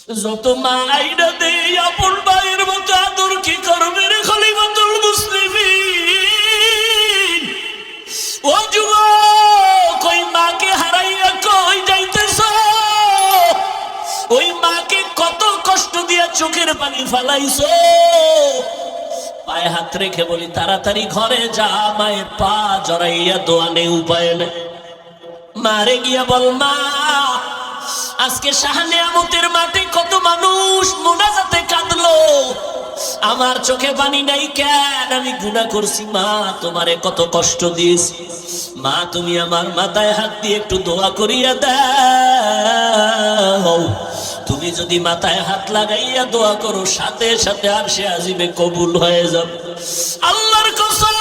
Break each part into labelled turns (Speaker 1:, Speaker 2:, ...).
Speaker 1: যত মা আইনা দেই আপন ভাইয়ের মতো আদর কি করবে রে খলিফাতুল মুসলিমিন? ও যুবক, ওই মাকে হারাইয়া কই যাইতেছ? ওই মাকে কত কষ্ট দিয়া চোখের পানি ফালাইছো। পায়ে হাত রেখে বলি তাড়াতাড়ি ঘরে যা, মায়ের পা জড়াইয়া দোয়া নেই, উপায় নেই। মারে গিয়া বল, মা আজকে শাহনেয়ামতের মাঠে কত মানুষ মোনাজাতে কাঁদলো, আমার চোখে পানি নাই কেন? আমি গুনাহ করছি মা, তোমারে কত কষ্ট দিয়েছি। মা তুমি আমার মাথায় হাত দিয়ে একটু দোয়া করিয়া দাও। তুমি যদি মাথায় হাত লাগাইয়া দোয়া করো, সাথে সাথে আরশে আজিমে কবুল হয়ে যাবে। আল্লাহর কসম,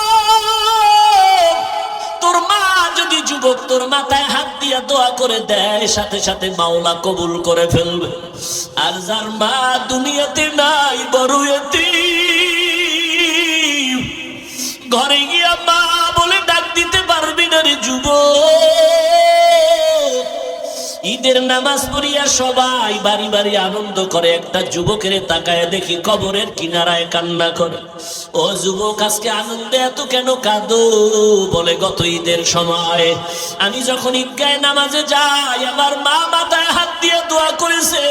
Speaker 1: তোর মা যদি যুবক তোর মাথায় হাত দিয়া দোয়া করে দেয়, সাথে সাথে মাওলা কবুল করে ফেলবে। আর যার মা দুনিয়াতে নাই, বড় এতিম, ঘরে গিয়া মা বলে ডাক দিতে পারবি না রে যুবক। ঈদের নামাজ পড়িয়া সবাই বাড়ি বাড়ি আনন্দ করে, একটা যুবকের তাকায় দেখি কবরের কিনারায় কান্না করে। ও যুবক, আজকে আনন্দে এত কেন কাঁদো? বলে গত ঈদের সময় আমি যখন ঈদগাহে নামাজে যাই, আমার মা মাথায় হাত দিয়ে দোয়া করেছে,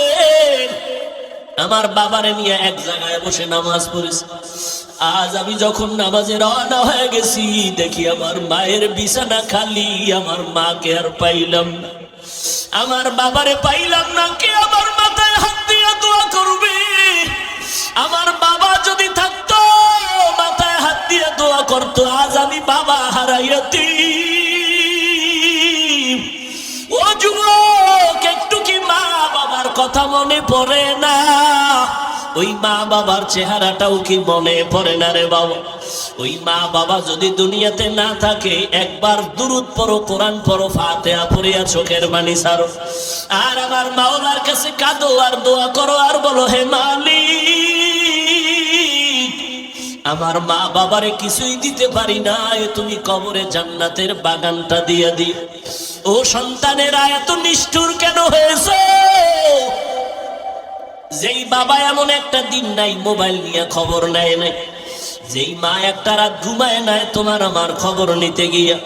Speaker 1: আমার বাবারে নিয়ে এক জায়গায় বসে নামাজ পড়েছে। আজ আমি যখন নামাজে রওনা হয়ে গেছি, দেখি আমার মায়ের বিছানা খালি, আমার মাকে আর পাইলাম না, আমার বাবারে পাইলাম না। কে আমার মাথায় হাত দিয়ে দোয়া করবে? আমার বাবা যদি থাকতো, মাথায় হাত দিয়ে দোয়া করতো, আজ আমি বাবা হারাইয়াতি। ও যুবক, একটু কি মা বাবার কথা মনে পড়ে না? ওই মা বাবার চেহারাটাও কি মনে পড়ে না রে বাবা? ওই মা বাবা যদি দুনিয়াতে না থাকে, একবার দুরূদ পড়ো, কোরআন পড়ো, ফাতিহা পড়িয়া চোখের পানি ছাড়ো, আর আমার মাওলার কাছে কাঁদো আর দোয়া করো, আর বলো, হে মালিক, আমার মা বাবারে কিছুই দিতে পারি না, তুমি কবরে জান্নাতের বাগানটা দিয়ে দি। ও সন্তানেরা এত নিষ্ঠুর কেন হয়েছে? যেই বাবা এমন একটা দিন নাই মোবাইল নিয়ে খবর নেয় নাই, যেই মা একটা রাত ঘুমায় নাই তোমার আমার খবর নিতে গিয়া,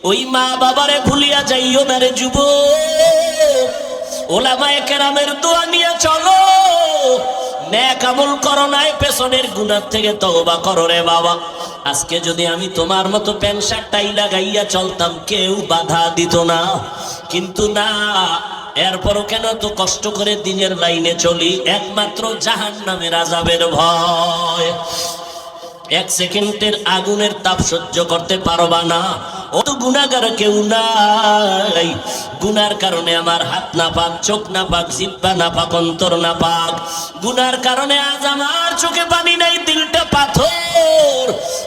Speaker 1: ওই মা বাবারে ভুলিয়া যাইও না রে যুবক। ওলামায়ে কেরামের দোয়া নিয়ে চলো, নেক আমল করো নাই, পেছনের গুনাহ থেকে তওবা করো রে বাবা। আজকে যদি আমি তোমার মতো প্যান্ট শার্ট টাই লাগাইয়া চলতাম, কেউ বাধা দিত না, কিন্তু না, এরপরও কেন তো কষ্ট করে দিনের লাইনে চলি? একমাত্র জাহান্নামের আযাবের ভয়। এক সেকেন্ডের আগুনের তাপ সহ্য করতে পারবা না। অত গুনাহগার কেউ নাই। গুনার কারণে আমার হাত না পাক, চোখ না পাক, জিহ্বা না পাক, অন্তর না পাক। গুনার কারণে আজ আমার চোখে পানি নাই, দিলটা পাথর।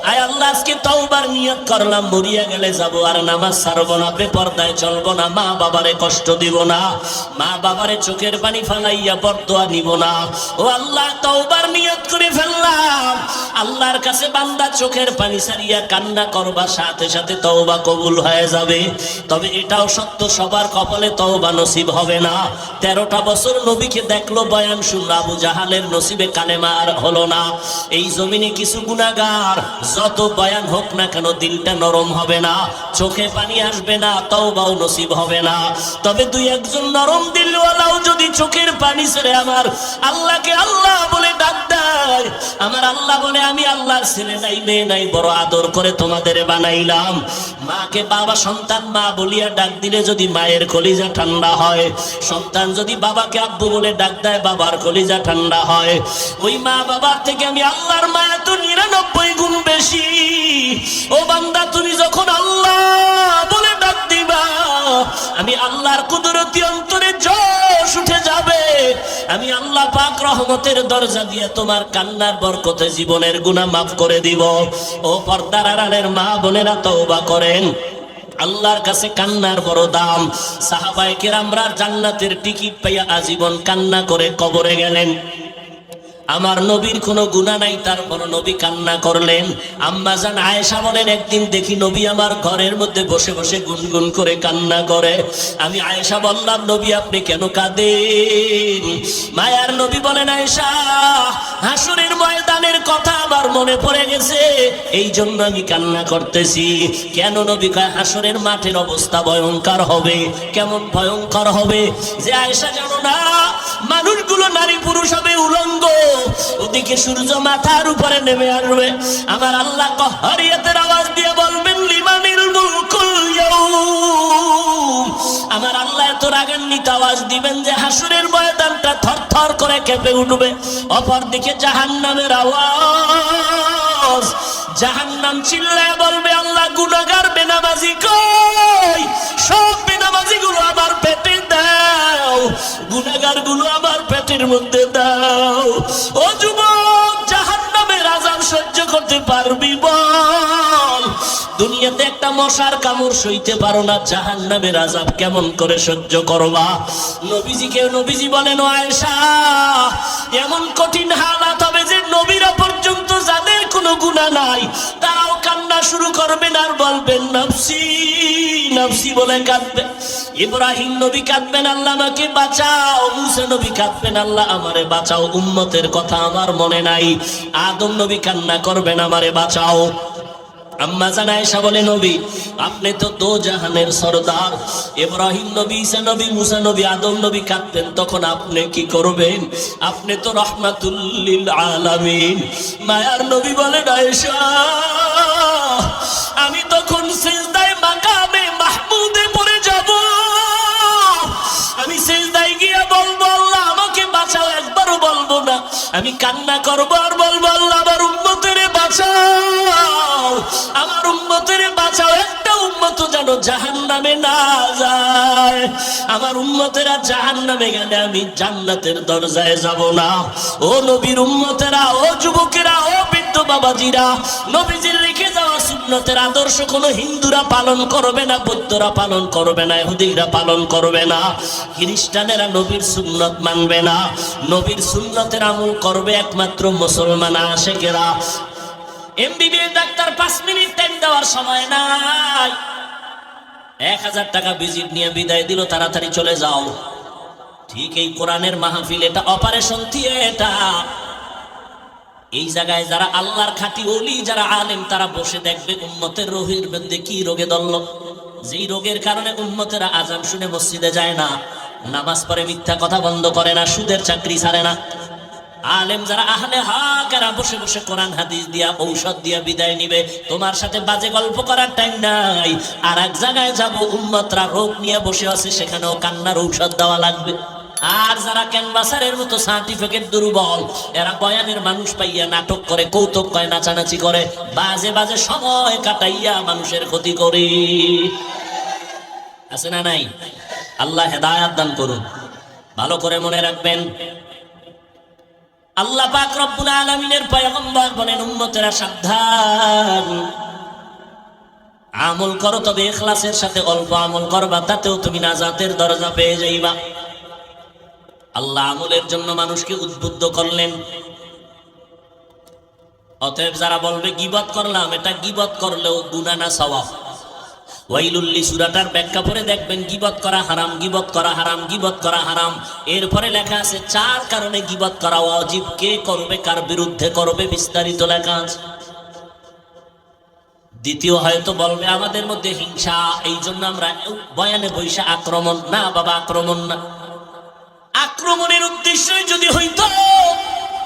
Speaker 1: আয় আল্লাহ, আজকে তওবার নিয়ত করলাম, মরিয়া গেলে যাব আর নামাজ ছাড়বো না, বেপরদায় চলবো না, মা বাবারে কষ্ট দিব না, মা বাবারে চোখের পানি ফালাইয়া বরদোয়া নিব না। ও আল্লাহ, তওবার নিয়ত করে ফেললাম। আল্লাহর কাছে বান্দা চোখের পানি ছাড়িয়া কান্না করবা, সাথে সাথে তওবা কবুল হয়ে যাবে। তবে এটাও সত্য, সবার কপালে তওবা নসিব হবে না। 13টা বছর নবীকে দেখলো, বয়ান শুনলো, আবু জাহালের নসিবে কালেমা আর হলো না। এই জমিনে কিছু গুনাহগার, যত বয়ান হোক না কেন, দিলটা নরম হবে না, চোখে পানি আসবে না, তওবাও নসিব হবে না। তবে দুই একজন নরম দিলওয়ালাও যদি চোখের পানি ছেড়ে আমার আল্লাহকে আল্লাহ বলে ডাক দেয়, আমার আল্লাহ বলে, আমি আল্লাহর ছেলে নাই, মেয়ে নাই, বড় আদর করে তোমাদের বানাইলাম। মাকে বাবা, সন্তান মা বলিয়া ডাক দিলে যদি মায়ের কলিজা ঠান্ডা হয়, সন্তান যদি বাবাকে আব্বু বলে ডাক দেয়, বাবার কলিজা ঠান্ডা হয়। ওই মা বাবার থেকে আমি আল্লাহর মায়া তো 99 গুণ বেশি। ও বান্দা, তুমি যখন আল্লাহ বলে ডাক দিবা, আমি আল্লাহর কুদরতি অন্তরে জোশ উঠে যাবে। আমি আল্লাহ পাক রহমতের দরজা দিয়ে তোমার কান্নার বরকতে জীবনের গুনাহ মাফ করে দিব। ও পর্দার আড়ালের মা বোনেরা, তওবা করেন। আল্লাহর কাছে কান্নার বড় দাম। সাহাবায়ে কেরামরা জান্নাতের টিকিট পাইয়া আজীবন কান্না করে কবরে গেলেন। আমার নবীর কোনো গুনাহ নাই, তারপর নবী কান্না করলেন। আম্মা জান আয়েশা বলেন, একদিন দেখি নবী আমার ঘরের মধ্যে বসে বসে গুনগুন করে কান্না করে। আমি আয়েশা বললাম, নবী আপনি কেন কাঁদেন? মায়ার নবী বলেন, আয়েশা হাসরের ময়দানের কথা আমার মনে পড়ে গেছে, এই জন্য আমি কান্না করতেছি। কেন নবী কয়, হাসরের মাঠের অবস্থা ভয়ঙ্কর হবে। কেমন ভয়ঙ্কর হবে? যে আয়েশা জানো না, মানুষগুলো নারী পুরুষ হবে উলঙ্গ, ওদিকে সূর্য মাথার উপরে নেমে আসবে। আমার আল্লাহ কহরিয়াতের আওয়াজ দিয়ে বলবেন, লিমানিল মুলকুল ইয়াউম। আমার আল্লাহ এত রাগান্বিত আওয়াজ দিবেন যে হাসরের ময়দানটা থরথর করে কেঁপে উঠবে। অপরদিকে জাহান্নামের আওয়াজ, জাহান্নাম চিল্লায় বলবে, আল্লাহ গুনাহগার বেনামাজি কই? সব বেনামাজি গুলো আমার পেটে দাও, গুনাহগার গুলো আমার পেটের মধ্যে দাও। ও যুবক, জাহান্নামের আযাব সহ্য করতে পারবি বল? দুনিয়াতে একটা মশার কামড় সইতে পারো না, জাহান্নামের আযাব কেমন করে সহ্য করবা? নবীজি বলেন, ও আয়েশা এমন কঠিন হালাত হবে যে নবীরা পর্যন্ত যাদের কোনো গুনাহ নাই তারাও কান্না শুরু করবেন আর বলবেন, নফসি নফসি বলে কাঁদবে। ইব্রাহিম নবী কাঁদবেন, আল্লাহ আমাকে বাঁচাও। মুসা নবী কাঁদবেন, আল্লাহ আমারে বাঁচাও, উম্মতের কথা আমার মনে নাই। আদম নবী কান্না করবেন, আমারে বাঁচাও। আম্মা জান আয়েশা বলে, নবী আপনি তো দো জাহানের সরদার। ইব্রাহিম নবী, ঈসা নবী, মুসা নবী, আদম নবী কাঁদবেন, তখন আপনি কি করবেন? আপনি তো রাহমাতুল লিল আলামিন। মায়ার নবী বলেন, আয়েশা আমি তখন সিজদায়ে মাকামে মাহমুদে পড়ে যাব। আমি সিজদায় গিয়ে বলবো, আল্লাহ আমাকে বাঁচাও, একবারও বলবো না। আমি কান্না করবো আর বলবো, আল্লাহ আমার উম্মতেরে বাঁচাও, আমার উম্মতেরে বাঁচাও। একটা উম্মত যেন জাহান্নামে না যায়। আমার উম্মতেরা জাহান্নামে গেলে আমি জান্নাতের দরজায় যাব না। ও নবীর উম্মতেরা, ও যুবকেরা, ও বৃদ্ধ বাবাজিরা, নবীজির রেখে যাওয়া সুন্নতের আদর্শ কোনো হিন্দুরা পালন করবে না, বৌদ্ধরা পালন করবে না, ইহুদিরা পালন করবে না, খ্রিস্টানেরা নবীর সুন্নত মানবে না। নবীর সুন্নতের আমল করবে একমাত্র মুসলমান আশিকেরা। এমবিবিএস ডাক্তার 5 মিনিট টাইম দেওয়ার সময় নাই, 1000 টাকা ভিজিট নিয়ে বিদায় দিল, তাড়াতাড়ি চলে যাও। ঠিক এই কোরআনের মাহফিল, এটা অপারেশন থিয়েটার। এই জায়গায় যারা আল্লাহর খাঁটি ওলি, যারা আলেম, তারা বসে দেখবে উম্মতের রোগের মধ্যে কি রোগে ধরল। যেই রোগের কারণে উম্মতেরা আজান শুনে মসজিদে যায় না, নামাজ পড়ে, মিথ্যা কথা বন্ধ করে না, সুদের চাকরি ছাড়ে না। আলেম যারা আহলে হক, এরা বসে বসে কোরআন হাদিস দিয়া, ঔষধ দিয়া বিদায় নিবে। তোমার সাথে বাজে গল্প করার টাইম নাই। আর এক জায়গায় যাব, উম্মতরা রোগ নিয়ে বসে আছে, সেখানেও কান্নার ঔষধ দেওয়া লাগবে। আর যারা ক্যানভাসারের মতো সার্টিফিকেট দুর্বল, এরা বয়ানের মানুষ পাইয়া নাটক করে, কৌতুক কয়, নাচানাচি করে, বাজে বাজে সময় কাটাইয়া মানুষের ক্ষতি করে। আছে না নাই? আল্লাহ হেদায়াত দান করুন। ভালো করে মনে রাখবেন, আল্লাহ পাক রব্বুল আলামিনের পয়গম্বর বলেন, উম্মতেরা সাবধান, আমল করো তবে ইখলাসের সাথে। অল্প আমল করবা, তাতেও তুমি নাজাতের দরজা পেয়ে যাইবা। আল্লাহ আমলের জন্য মানুষকে উদ্বুদ্ধ করলেন। অতএব যারা বলবে গীবত করলাম, এটা গীবত করলেও গুনাহ না সওয়াব। ওয়াইলুল্লি সূরাটার ব্যাখ্যা পড়ে দেখবেন, গীবত করা হারাম, গীবত করা হারাম, গীবত করা হারাম। এরপরে লেখা আছে 4 কারণে গীবত করা ওয়াজিব, কে করবে, কার বিরুদ্ধে করবে, বিস্তারিত লেখা আছে। দ্বিতীয় হয়তো বলবে আমাদের মধ্যে হিংসা, এই জন্য আমরা বয়ানে বৈশা আক্রমণ। না বাবা, আক্রমণ না। আক্রমণের উদ্দেশ্যই যদি হইতো,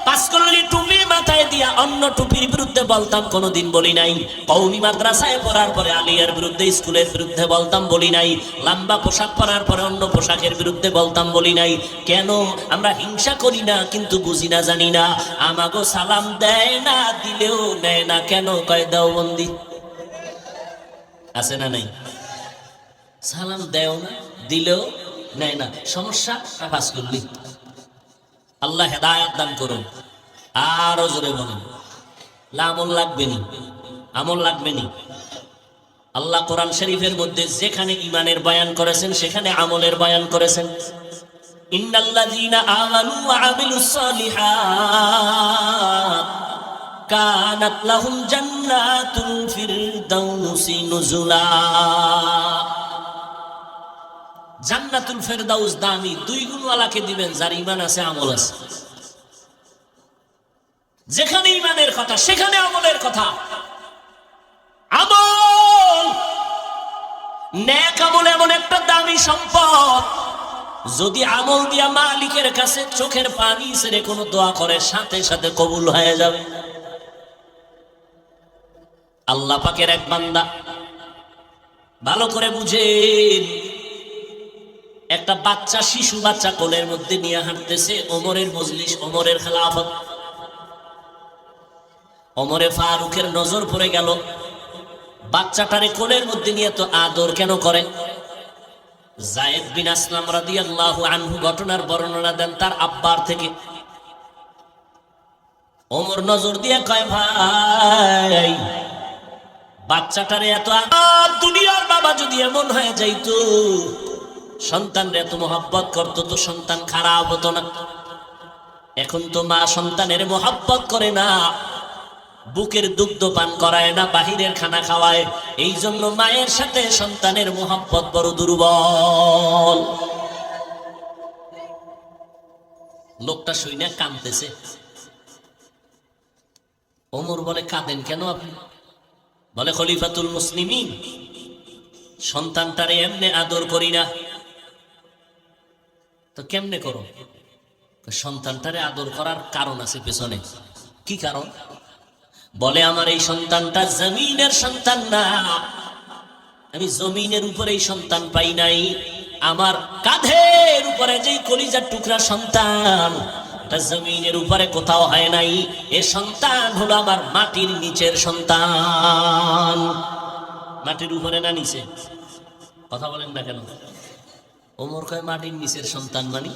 Speaker 1: 5 কললি টুপি মাথায় দিয়া অন্য টুপির বিরুদ্ধে বলতাম, কোনোদিন বলি নাই। কওমি মাদ্রাসায় পড়ার পরে আলিয়ার বিরুদ্ধে, স্কুলের বিরুদ্ধে বলতাম, বলি নাই। লম্বা পোশাক পরার পরে অন্য পোশাকের বিরুদ্ধে বলতাম, বলি নাই। কেন? আমরা হিংসা করি না, কিন্তু বুঝি না, জানি না। আমাগো সালাম দেয় না, দিলেও নেয় না। কেন? কয় দেওবন্দি। আছে না নাই? সালাম দেও না, দিলেও নেয় না। সমস্যা? 5 কললি। আল্লাহ হেদায়াত দান করুন। আরো জোরে বলেন, আমল লাগবে নি, আমল লাগবে নি। আল্লাহ কোরআন শরীফের মধ্যে যেখানে ঈমানের বয়ান করেছেন, সেখানে আমলের বয়ান করেছেন। ইন্নাল্লাযীনা আমানু ওয়া আমিলুস সালিহাত কানাত লাহুম জান্নাতুল ফিরদাউসি নুজুলা। জান্নাতুল ফেরদাউস দামি 2 গুণওয়ালাকে দিবেন যার ঈমান আছে, আমল আছে। যেখানে ঈমানের কথা সেখানে আমলের কথা। আমল, নেক আমল এমন একটা দামি সম্পদ, যদি আমল দিয়া মালিকের কাছে চোখের পানি ছেড়ে কোনো দোয়া করে সাথে সাথে কবুল হয়ে যাবে। আল্লাহ পাকের এক বান্দা, ভালো করে বুঝেন, একটা বাচ্চা, শিশু বাচ্চা কোলের মধ্যে নিয়ে হাঁটতেছে। ওমরের মজলিস, ওমরের খেলাফত, ওমরে ফারুকের নজর পড়ে গেল বাচ্চাটারে কোলের মধ্যে নিয়ে তো আদর কেন করে। যায়েদ বিন আসলাম রাদিয়াল্লাহু আনহু ঘটনার বর্ণনা দেন তার আব্বার থেকে। ওমর নজর দিয়ে কয়, ভাই বাচ্চাটারে এত দুনিয়ার বাবা যদি এমন হয়ে যাইতো, সন্তানরে এত মোহাব্বত করতো, তো সন্তান খারাপ হতো না। এখন তো মা সন্তানের মোহাব্বত করে না, বুকের দুগ্ধ পান করায় না, বাহিরের খানা খাওয়ায়। এই জন্য মায়ের সাথে সন্তানের মোহাব্বত বড় দুর্বল। লোকটা শুনে কাঁদতেছে। ওমর বলে, কাঁদেন কেন আপনি? বলে, খলিফাতুল মুসলিমিন, সন্তানটারে এমনি আদর করি না। তো কেমনে করো? সন্তানটারে আদর করার কারণ আছে পেছনে। কি কারণ? বলে, আমার এই সন্তানটা জমিনের সন্তান না, আমি জমিনের উপরে এই সন্তান পাই নাই। আমার কাঁধের উপরে যেই কলিজার টুকরা সন্তান, এটা জমিনের উপরে কোথাও হয় নাই। এ সন্তান হলো আমার মাটির নিচের সন্তান। মাটির উপরে না নিচে? কথা বলেন না কেন? ওমর কয়, মাটির নিচের সন্তান মানে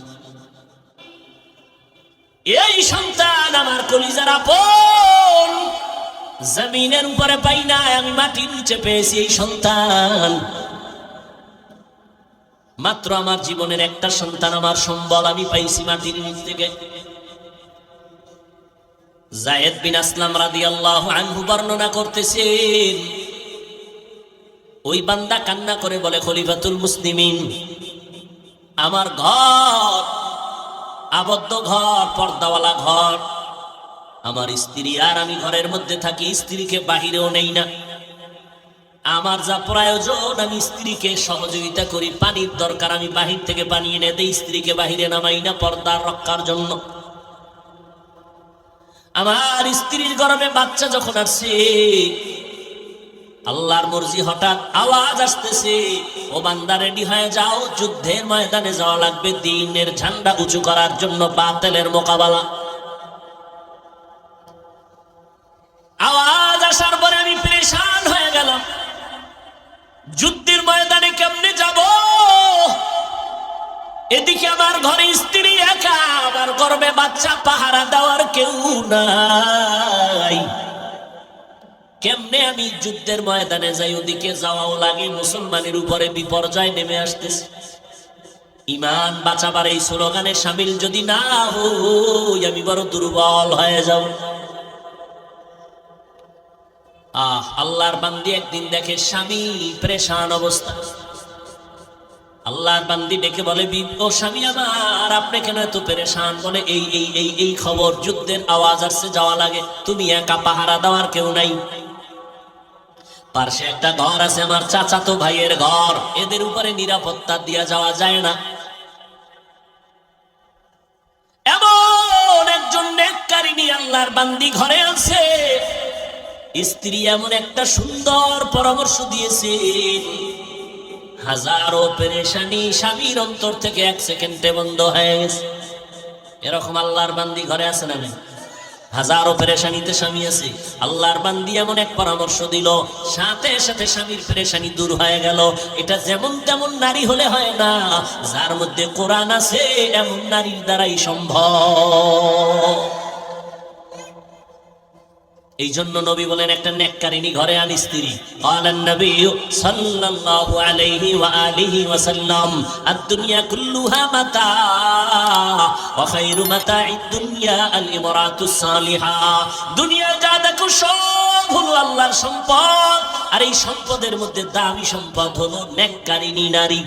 Speaker 1: এই সন্তান আমার কলিজার আপন, জমিনের উপরে পাই না, আমি মাটির নিচে পেয়েছি এই সন্তান। মাত্র আমার জীবনের একটা সন্তান, আমার সম্বল, আমি পাইছি মাটির নিচ থেকে। যায়েদ বিন আসলাম রাদিয়াল্লাহু আনহু বর্ণনা করতেছেন, ওই বান্দা কান্না করে বলে, খলিফাতুল মুসলিমিন, আমার ঘর আবদ্ধ ঘর, পর্দাওয়ালা ঘর, আমার স্ত্রী আর আমি ঘরের মধ্যে থাকি, স্ত্রীকে বাহিরেও নেই না। আমার যা প্রয়োজন আমি স্ত্রীকে সহযোগিতা করি, পানির দরকার আমি বাহির থেকে পানি এনে দেই, স্ত্রীকে বাহিরে নামাই না পর্দার রক্ষার জন্য। আমার স্ত্রীর গর্ভে বাচ্চা যখন আসছে, আল্লাহর মর্জি, হঠাৎ আওয়াজ আসতেছে, ও বান্দা রেডি হয়ে যাও, যুদ্ধের ময়দানে যাওয়া লাগবে, দ্বীনের ঝান্ডা উঁচু করার জন্য, বাতিলের মোকাবেলা। আওয়াজ আসার পরে আমি পেরেশান হয়ে গেলাম, যুদ্ধের ময়দানে কেমনে যাব? এদিকে আমার ঘরে স্ত্রী একা, আমার গর্ভে বাচ্চা, পাহারা দেওয়ার কেউ নাই। কেমনে আমি যুদ্ধের ময়দানে যাই? ওদিকে যাওয়াও লাগে, মুসলমানের উপরে বিপর্যয় নেমে আসতেছে। ইমান বাঁচাবার এই স্লোগানে শামিল যদি না হই, আমি বড় দুর্বল হয়ে যাব। আল্লাহর বান্দি একদিন দেখে স্বামী পেরেশান অবস্থা। আল্লাহর বান্দি ডেকে বলে, ও স্বামী আমার, আপনি কেন এত পেরেশান? বলে, এই খবর, যুদ্ধের আওয়াজ আসছে, যাওয়া লাগে, তুমি একা, পাহারা দেওয়ার কেউ নাই। পাশে একটা ঘর আছে, আমার চাচাতো ভাইয়ের ঘর, এদের উপরে নিরাপত্তা দিয়া যাওয়া যায় না। এমন একজন নেককারিনী আল্লাহর বান্দি ঘরে আছে, স্ত্রী এমন একটা সুন্দর পরামর্শ দিয়েছে, হাজারো পেরেশানি স্বামীর অন্তর থেকে 1 সেকেন্ডে বন্ধ হয়ে গেছে। এরকম আল্লাহর বান্দি ঘরে আছে না? হাজারো পেরেশানিতে স্বামী আছে, আল্লাহর বান্দি এমন এক পরামর্শ দিল, সাথে সাথে স্বামীর পেরেশানি দূর হয়ে গেল। এটা যেমন তেমন নারী হলে হয় না, যার মধ্যে কোরআন আছে এমন নারীর দ্বারাই সম্ভব। এই জন্য নবী বলেন একটা নেককারিনী ঘরে আন স্ত্রী। ক্বালান নবী সাল্লাল্লাহু আলাইহি ওয়া আলিহি ওয়া সাল্লাম আদ-দুনিয়া কুল্লুহা মাতা ওয়া খায়রু মাতা'id দুনিয়া আল-ইমরাতুস সালিহা। দুনিয়া যা দেখো সব হলো আল্লাহর সম্পদ, আর এই সম্পদের মধ্যে দামি সম্পদ হলো নেককারিনী নারী।